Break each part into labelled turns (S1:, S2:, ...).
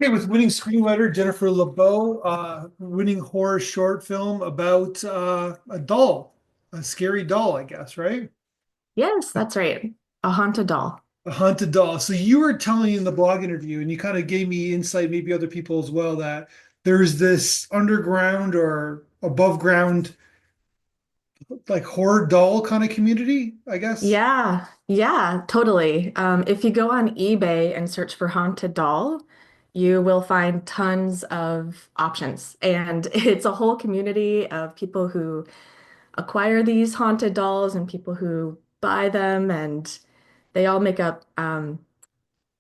S1: Okay, with winning screenwriter Jennifer LeBeau, winning horror short film about a doll, a scary doll, I guess, right?
S2: Yes, that's right. A haunted doll.
S1: A haunted doll. So you were telling in the blog interview, and you kind of gave me insight, maybe other people as well, that there's this underground or above ground, like horror doll kind of community, I guess.
S2: Yeah, yeah, totally. If you go on eBay and search for haunted doll, you will find tons of options. And it's a whole community of people who acquire these haunted dolls and people who buy them. And they all make up,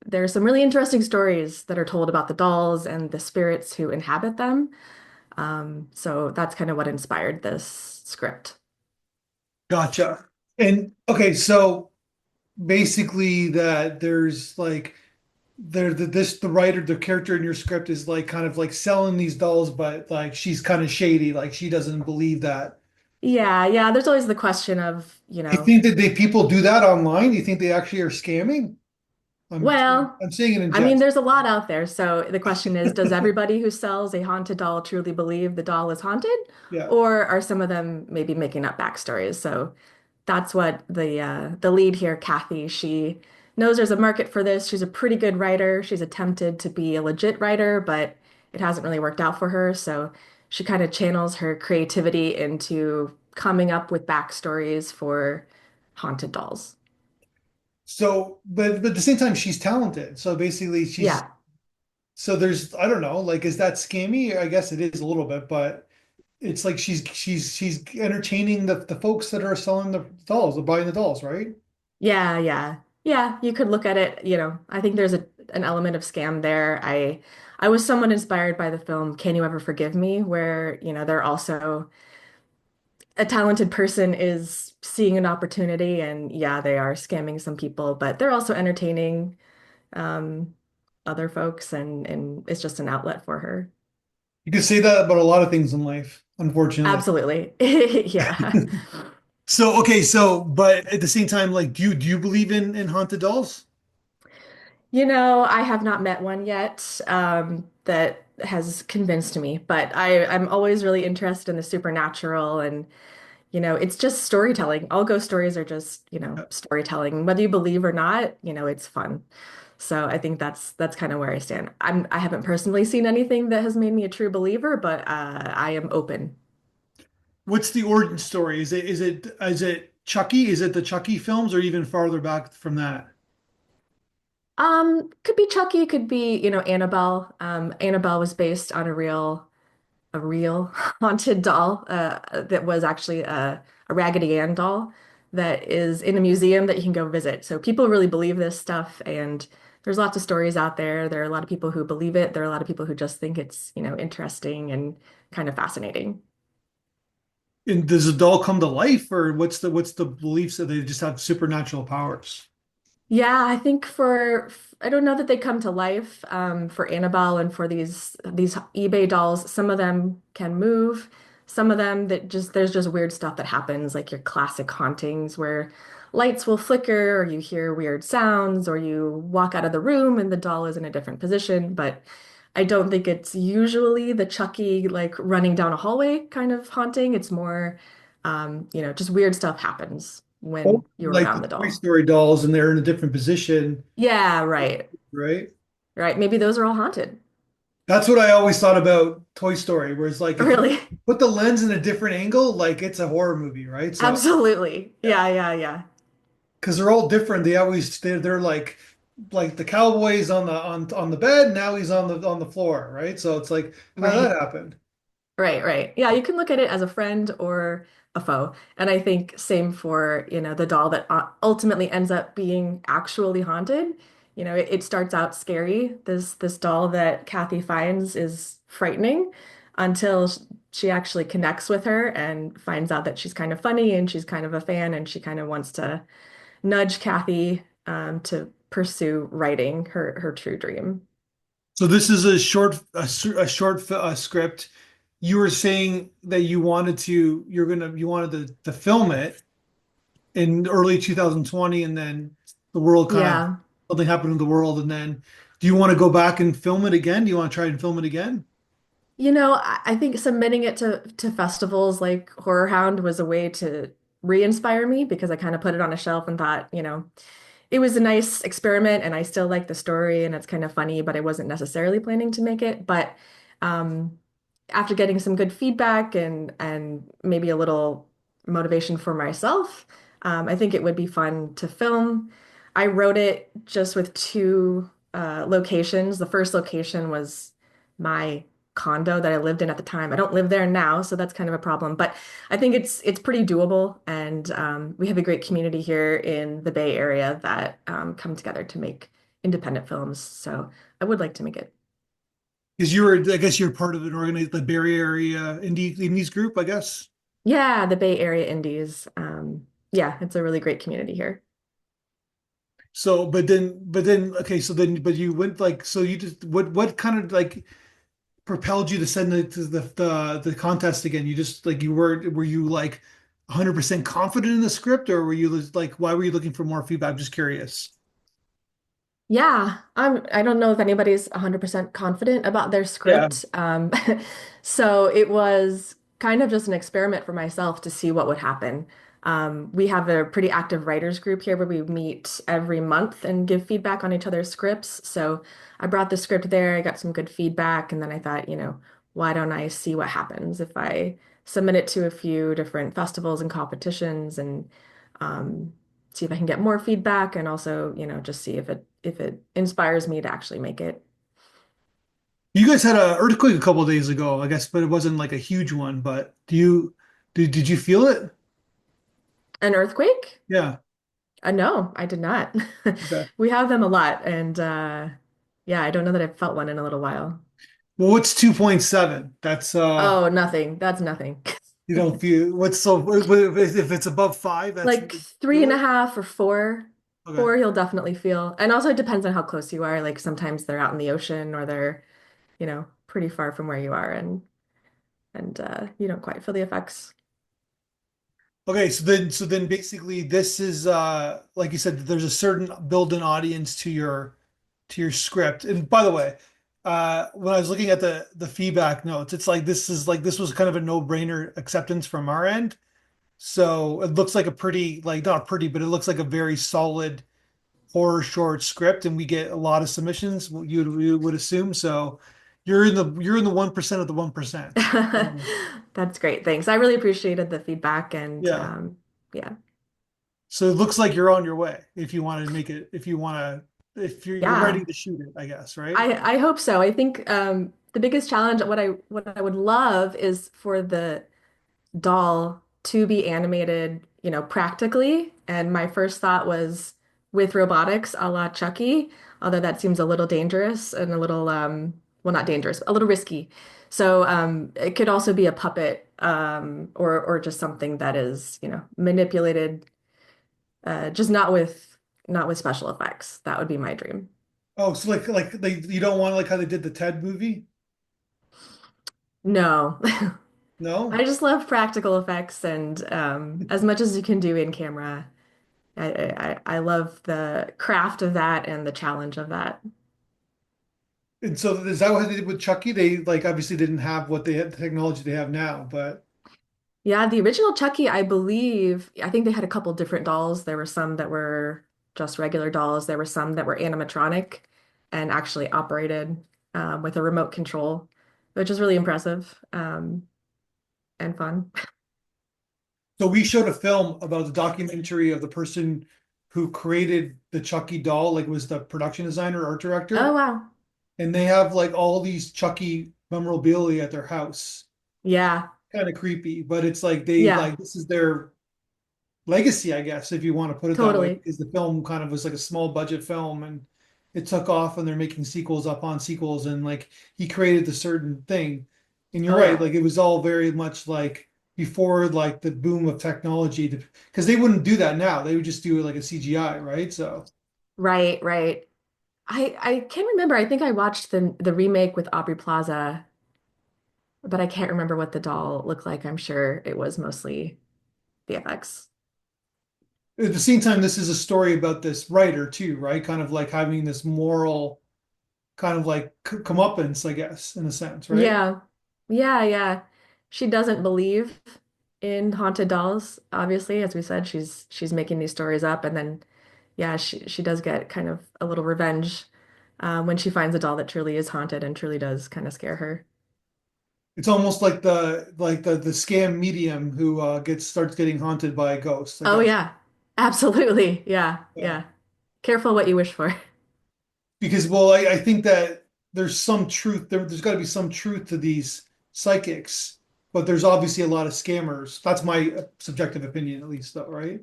S2: there's some really interesting stories that are told about the dolls and the spirits who inhabit them. So that's kind of what inspired this script.
S1: Gotcha. And okay, so basically that there's like the writer, the character in your script is like kind of like selling these dolls, but like she's kind of shady, like she doesn't believe that.
S2: Yeah, yeah. There's always the question of,
S1: Do you think that they people do that online? Do you think they actually are scamming? I'm
S2: well,
S1: I'm saying it in
S2: I mean,
S1: jest.
S2: there's a lot out there. So the question is, does everybody who sells a haunted doll truly believe the doll is haunted?
S1: Yeah.
S2: Or are some of them maybe making up backstories? So that's what the lead here, Kathy, she knows there's a market for this. She's a pretty good writer. She's attempted to be a legit writer, but it hasn't really worked out for her. So she kind of channels her creativity into coming up with backstories for haunted dolls.
S1: So, but at the same time, she's talented. So basically, she's
S2: Yeah.
S1: so there's I don't know, like is that scammy? I guess it is a little bit, but it's like she's entertaining the folks that are selling the dolls, the buying the dolls, right?
S2: Yeah, yeah. Yeah, you could look at it, I think there's an element of scam there. I was somewhat inspired by the film Can You Ever Forgive Me, where, they're also a talented person is seeing an opportunity and yeah, they are scamming some people, but they're also entertaining um other folks and it's just an outlet for her.
S1: You could say that about a lot of things in life, unfortunately.
S2: Absolutely. Yeah.
S1: So okay, so but at the same time, like, do you believe in haunted dolls?
S2: I have not met one yet that has convinced me, but I'm always really interested in the supernatural and, it's just storytelling. All ghost stories are just, storytelling. Whether you believe or not, it's fun. So I think that's kind of where I stand. I haven't personally seen anything that has made me a true believer, but I am open.
S1: What's the origin story? Is it Chucky? Is it the Chucky films, or even farther back from that?
S2: Could be Chucky, could be, Annabelle. Annabelle was based on a real haunted doll that was actually a Raggedy Ann doll that is in a museum that you can go visit. So people really believe this stuff, and there's lots of stories out there. There are a lot of people who believe it. There are a lot of people who just think it's, interesting and kind of fascinating.
S1: And does the doll come to life, or what's the beliefs that they just have supernatural powers?
S2: Yeah, I think I don't know that they come to life for Annabelle and for these eBay dolls. Some of them can move. Some of them that just there's just weird stuff that happens, like your classic hauntings where lights will flicker or you hear weird sounds or you walk out of the room and the doll is in a different position. But I don't think it's usually the Chucky like running down a hallway kind of haunting. It's more just weird stuff happens
S1: Oh,
S2: when you're
S1: like
S2: around
S1: the
S2: the
S1: Toy
S2: doll.
S1: Story dolls, and they're in a different position,
S2: Yeah, right.
S1: right?
S2: Right. Maybe those are all haunted.
S1: That's what I always thought about Toy Story, where it's like if you
S2: Really?
S1: put the lens in a different angle, like it's a horror movie, right? So
S2: Absolutely.
S1: yeah,
S2: Yeah, yeah, yeah.
S1: because they're all different. They're like the cowboy's on the bed. Now he's on the floor, right? So it's like how did
S2: Right.
S1: that happen?
S2: Right, right. Yeah, you can look at it as a friend or a foe. And I think same for, the doll that ultimately ends up being actually haunted. It starts out scary. This doll that Kathy finds is frightening until she actually connects with her and finds out that she's kind of funny and she's kind of a fan and she kind of wants to nudge Kathy to pursue writing her true dream.
S1: So this is a short script. You were saying that you wanted to film it in early 2020, and then the world kind of
S2: Yeah.
S1: something happened in the world, and then Do you want to go back and film it again? Do you want to try and film it again?
S2: I think submitting it to festivals like Horror Hound was a way to re-inspire me because I kind of put it on a shelf and thought, it was a nice experiment and I still like the story and it's kind of funny, but I wasn't necessarily planning to make it. But um, after getting some good feedback and maybe a little motivation for myself, I think it would be fun to film. I wrote it just with two locations. The first location was my condo that I lived in at the time. I don't live there now, so that's kind of a problem. But I think it's pretty doable, and we have a great community here in the Bay Area that come together to make independent films. So I would like to make it.
S1: Because you were, I guess you're part of an organized, the Bay Area indies group, I guess.
S2: Yeah, the Bay Area Indies. Yeah, it's a really great community here.
S1: So, okay, so then, but you went like, so you just, what kind of like propelled you to send it to the contest again? You just like, were you like 100% confident in the script, or were you just, like, why were you looking for more feedback? I'm just curious.
S2: Yeah, I don't know if anybody's 100% confident about their
S1: Yeah.
S2: script. So it was kind of just an experiment for myself to see what would happen. We have a pretty active writers group here where we meet every month and give feedback on each other's scripts. So I brought the script there, I got some good feedback, and then I thought, why don't I see what happens if I submit it to a few different festivals and competitions and um, see if I can get more feedback and also, just see if it inspires me to actually make it.
S1: You guys had a earthquake a couple of days ago, I guess, but it wasn't like a huge one. But did you feel it?
S2: An earthquake?
S1: Yeah.
S2: No, I did not.
S1: Okay.
S2: We have them a lot, and yeah, I don't know that I've felt one in a little while.
S1: Well, what's 2.7? That's
S2: Oh, nothing. That's nothing.
S1: you don't feel what's so if it's above five, that's
S2: Like
S1: you
S2: three
S1: feel
S2: and a
S1: it?
S2: half or four.
S1: Okay.
S2: Four, you'll definitely feel. And also it depends on how close you are. Like sometimes they're out in the ocean or they're, pretty far from where you are and you don't quite feel the effects.
S1: Okay, so then basically this is like you said, there's a certain built-in audience to your script. And by the way, when I was looking at the feedback notes, it's like this was kind of a no-brainer acceptance from our end. So it looks like a pretty, like, not pretty, but it looks like a very solid horror short script, and we get a lot of submissions. You would assume so. You're in the 1% of the 1%.
S2: That's great. Thanks. I really appreciated the feedback and
S1: Yeah.
S2: yeah.
S1: So it looks like you're on your way if you want to make it, if you want to, if you're ready
S2: Yeah.
S1: to shoot it, I guess, right?
S2: I hope so. I think the biggest challenge, what I would love is for the doll to be animated, practically. And my first thought was with robotics a la Chucky, although that seems a little dangerous and a little, well, not dangerous, a little risky. So it could also be a puppet or just something that is, manipulated, just not with special effects. That would be my dream.
S1: Oh, so like you don't want like how they did the Ted movie?
S2: No.
S1: No?
S2: I just love practical effects and as much as you can do in camera. I love the craft of that and the challenge of that.
S1: And so is that what they did with Chucky? They like obviously didn't have what they had, the technology they have now, but
S2: Yeah, the original Chucky, I think they had a couple different dolls. There were some that were just regular dolls. There were some that were animatronic and actually operated with a remote control, which is really impressive and fun.
S1: so we showed a film about the documentary of the person who created the Chucky doll, like was the production designer, art
S2: Oh,
S1: director,
S2: wow.
S1: and they have like all these Chucky memorabilia at their house.
S2: Yeah,
S1: Kind of creepy, but it's like they
S2: yeah,
S1: like this is their legacy, I guess, if you want to put it that way,
S2: totally.
S1: because the film kind of was like a small budget film and it took off and they're making sequels up on sequels and like he created the certain thing. And you're
S2: Oh,
S1: right,
S2: yeah.
S1: like it was all very much like before like the boom of technology because they wouldn't do that now. They would just do it like a CGI, right? So
S2: Right, right. I can't remember. I think I watched the remake with Aubrey Plaza, but I can't remember what the doll looked like. I'm sure it was mostly VFX.
S1: at the same time, this is a story about this writer too, right? Kind of like having this moral kind of like comeuppance, I guess, in a sense, right?
S2: Yeah. Yeah, yeah. She doesn't believe in haunted dolls, obviously. As we said, she's making these stories up and then yeah, she does get kind of a little revenge when she finds a doll that truly is haunted and truly does kind of scare her.
S1: It's almost like the scam medium who gets starts getting haunted by ghosts, I
S2: Oh
S1: guess.
S2: yeah. Absolutely. Yeah.
S1: Yeah.
S2: Yeah. Careful what you wish for.
S1: Because well, I think that there's some truth there's got to be some truth to these psychics, but there's obviously a lot of scammers. That's my subjective opinion, at least, though, right?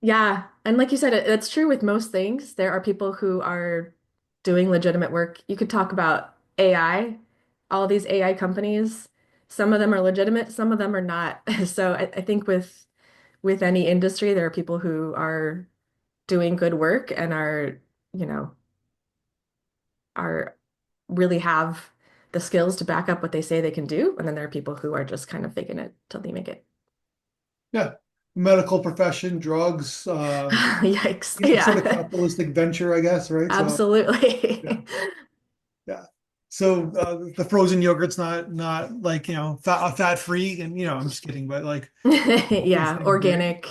S2: Yeah, and like you said, it's true with most things. There are people who are doing legitimate work. You could talk about AI, all these AI companies. Some of them are legitimate, some of them are not. So I think with any industry, there are people who are doing good work and are, you know, are really have the skills to back up what they say they can do. And then there are people who are just kind of faking it till they make it.
S1: Yeah. Medical profession, drugs,
S2: Yikes.
S1: any sort of
S2: Yeah,
S1: capitalistic venture, I guess, right? So yeah,
S2: absolutely.
S1: yeah. So the frozen yogurt's not like fat free, and I'm just kidding, but like those
S2: Yeah,
S1: things, right?
S2: organic,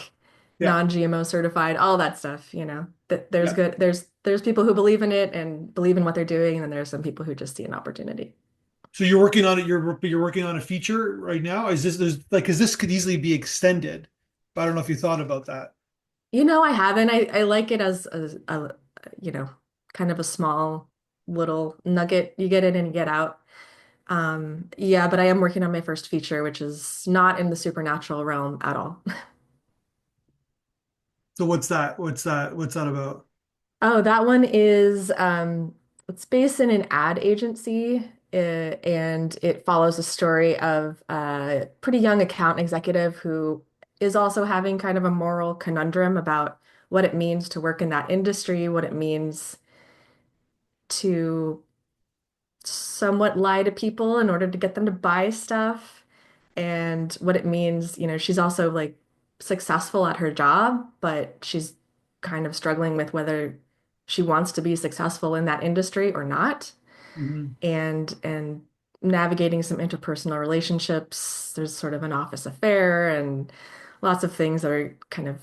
S1: Yeah,
S2: non-GMO certified, all that stuff, There's
S1: yeah.
S2: good there's people who believe in it and believe in what they're doing, and then there's some people who just see an opportunity.
S1: So you're working on it. You're working on a feature right now. Is this there's like because this could easily be extended, but I don't know if you thought about that.
S2: I haven't. I like it as a, you know, kind of a small little nugget. You get in and you get out. Yeah, but I am working on my first feature, which is not in the supernatural realm at all.
S1: So what's that? What's that about?
S2: Oh, that one is it's based in an ad agency, and it follows a story of a pretty young account executive who is also having kind of a moral conundrum about what it means to work in that industry, what it means to somewhat lie to people in order to get them to buy stuff, and what it means, she's also like successful at her job, but she's kind of struggling with whether she wants to be successful in that industry or not,
S1: Mhm.
S2: and navigating some interpersonal relationships. There's sort of an office affair and lots of things that are kind of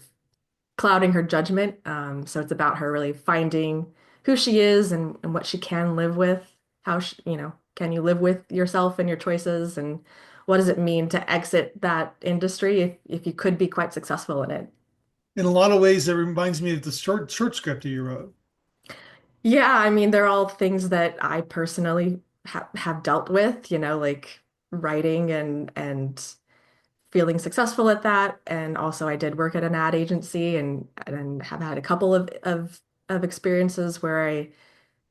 S2: clouding her judgment. So it's about her really finding who she is and what she can live with. How she, can you live with yourself and your choices? And what does it mean to exit that industry if you could be quite successful in it?
S1: In a lot of ways, that reminds me of the short script that you wrote.
S2: Yeah, I mean, they're all things that I personally have dealt with, like writing and feeling successful at that. And also I did work at an ad agency and have had a couple of experiences where I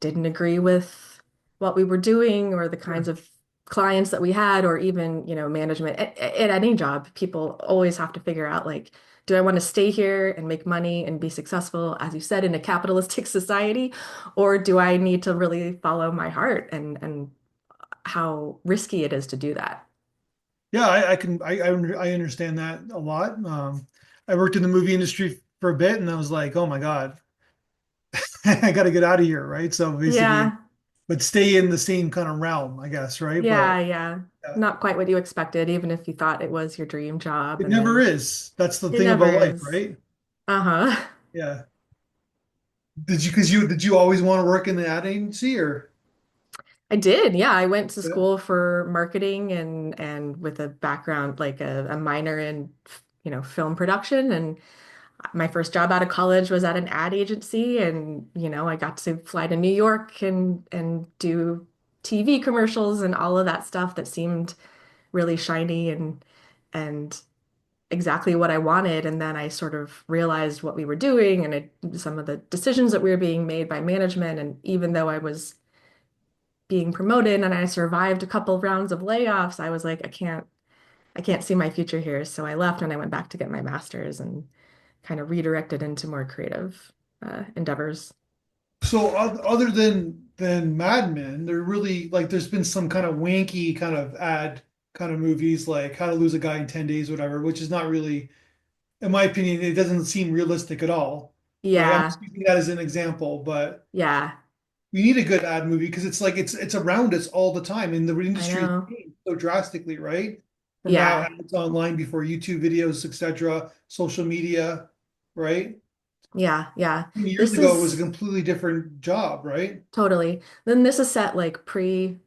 S2: didn't agree with what we were doing or the kinds
S1: Sure.
S2: of clients that we had or even, management. At any job, people always have to figure out like, do I want to stay here and make money and be successful, as you said, in a capitalistic society, or do I need to really follow my heart and how risky it is to do that?
S1: Yeah, I can I understand that a lot. I worked in the movie industry for a bit, and I was like, oh my God, I got to get out of here, right? So basically,
S2: Yeah.
S1: but stay in the same kind of realm, I guess, right?
S2: Yeah,
S1: But
S2: yeah.
S1: yeah,
S2: Not quite what you expected, even if you thought it was your dream job.
S1: it
S2: And
S1: never
S2: then
S1: is. That's the
S2: it
S1: thing
S2: never
S1: about life,
S2: is.
S1: right?
S2: Uh-huh.
S1: Yeah. Did you always want to work in the ad agency or?
S2: I did. Yeah, I went to
S1: Yeah.
S2: school for marketing and with a background like a minor in, film production. And my first job out of college was at an ad agency, and I got to fly to New York and do TV commercials and all of that stuff that seemed really shiny and exactly what I wanted. And then I sort of realized what we were doing and some of the decisions that we were being made by management. And even though I was being promoted and I survived a couple of rounds of layoffs, I was like, I can't see my future here. So I left and I went back to get my master's and kind of redirected into more creative endeavors.
S1: So other than Mad Men, there really like there's been some kind of wanky kind of ad kind of movies like How to Lose a Guy in 10 Days, whatever, which is not really, in my opinion, it doesn't seem realistic at all, right? I'm
S2: Yeah,
S1: just using that as an example, but
S2: yeah.
S1: we need a good ad movie because it's like it's around us all the time, and the
S2: I
S1: industry has
S2: know.
S1: changed so drastically, right? From now
S2: Yeah.
S1: ads online before YouTube videos, etc., social media, right?
S2: Yeah. Yeah.
S1: 10 years
S2: This
S1: ago, it was a
S2: is
S1: completely different job, right?
S2: totally. Then this is set like pre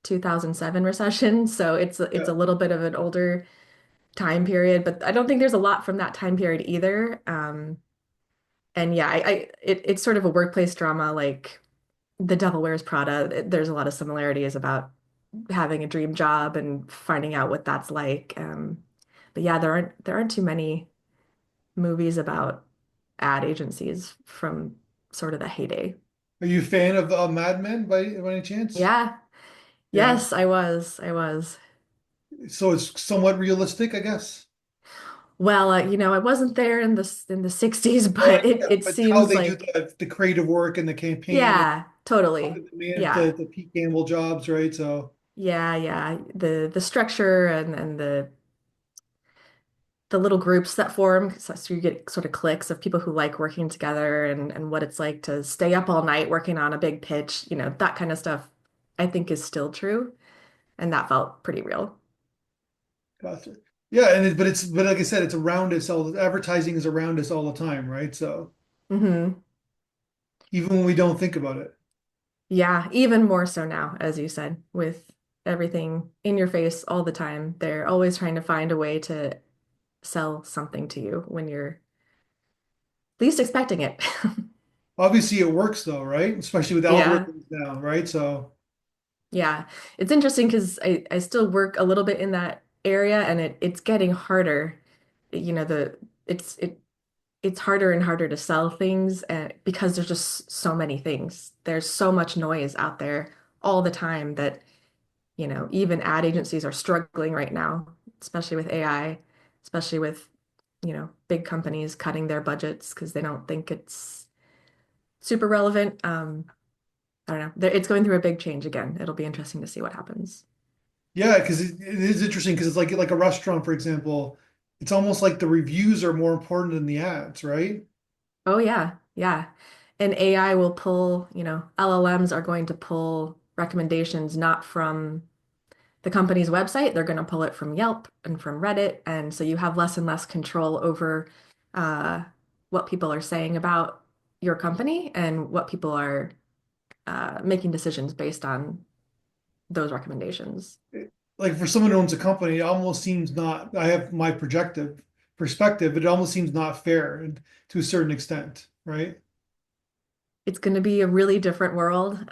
S2: 2007 recession, so it's a
S1: Yeah.
S2: little bit of an older time period, but I don't think there's a lot from that time period either. And yeah, it's sort of a workplace drama like The Devil Wears Prada. There's a lot of similarities about having a dream job and finding out what that's like. But yeah, there aren't too many movies about ad agencies from sort of the heyday.
S1: Are you a fan of Mad Men by any chance?
S2: Yeah.
S1: Yeah.
S2: Yes, I was. I was.
S1: So it's somewhat realistic, I guess.
S2: Well, I wasn't there in the 60s,
S1: Oh,
S2: but it
S1: yeah,
S2: it
S1: but how
S2: seems
S1: they do
S2: like
S1: the creative work and the campaign and
S2: yeah,
S1: how
S2: totally.
S1: they manage
S2: Yeah.
S1: the Pete Campbell jobs, right? So
S2: Yeah, yeah. The structure and the little groups that form, so you get sort of cliques of people who like working together and what it's like to stay up all night working on a big pitch, that kind of stuff I think is still true. And that felt pretty real.
S1: gotcha. Yeah, but like I said, it's around us all. Advertising is around us all the time, right? So
S2: Hmm.
S1: even when we don't think about it.
S2: Yeah, even more so now, as you said, with everything in your face all the time. They're always trying to find a way to sell something to you when you're least expecting it.
S1: Obviously, it works though, right? Especially with
S2: Yeah.
S1: algorithms now, right? So
S2: Yeah. It's interesting because I still work a little bit in that area and it's getting harder. You know, it's harder and harder to sell things because there's just so many things. There's so much noise out there all the time that, even ad agencies are struggling right now, especially with AI, especially with, big companies cutting their budgets because they don't think it's super relevant. I don't know. It's going through a big change again. It'll be interesting to see what happens.
S1: yeah, because it is interesting because it's like a restaurant, for example. It's almost like the reviews are more important than the ads, right?
S2: Oh yeah, yeah. And AI will pull, LLMs are going to pull recommendations not from the company's website. They're going to pull it from Yelp and from Reddit. And so you have less and less control over uh, what people are saying about your company and what people are making decisions based on those recommendations.
S1: Like for someone who owns a company, it almost seems not, I have my projective perspective, but it almost seems not fair and to a certain extent, right?
S2: It's going to be a really different world,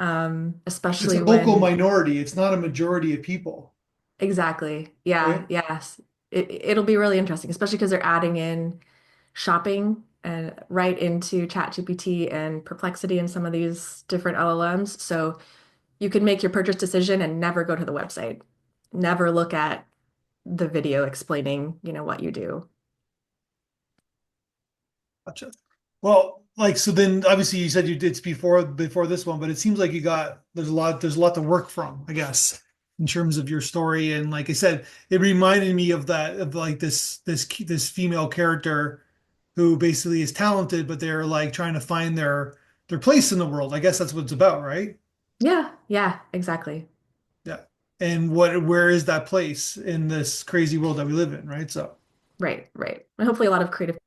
S1: It's
S2: especially
S1: a vocal
S2: when
S1: minority. It's not a majority of people,
S2: exactly. Yeah,
S1: right?
S2: yes. It'll be really interesting, especially because they're adding in shopping and right into ChatGPT and Perplexity and some of these different LLMs. So you can make your purchase decision and never go to the website. Never look at the video explaining, what you do.
S1: Gotcha. Well, like so then obviously you said you did before this one, but it seems like you got there's a lot to work from, I guess, in terms of your story. And like I said, it reminded me of that of like this female character who basically is talented, but they're like trying to find their place in the world. I guess that's what it's about, right?
S2: Yeah, yeah, exactly.
S1: Yeah. And where is that place in this crazy world that we live in, right? So
S2: Right, right. And hopefully a lot of creative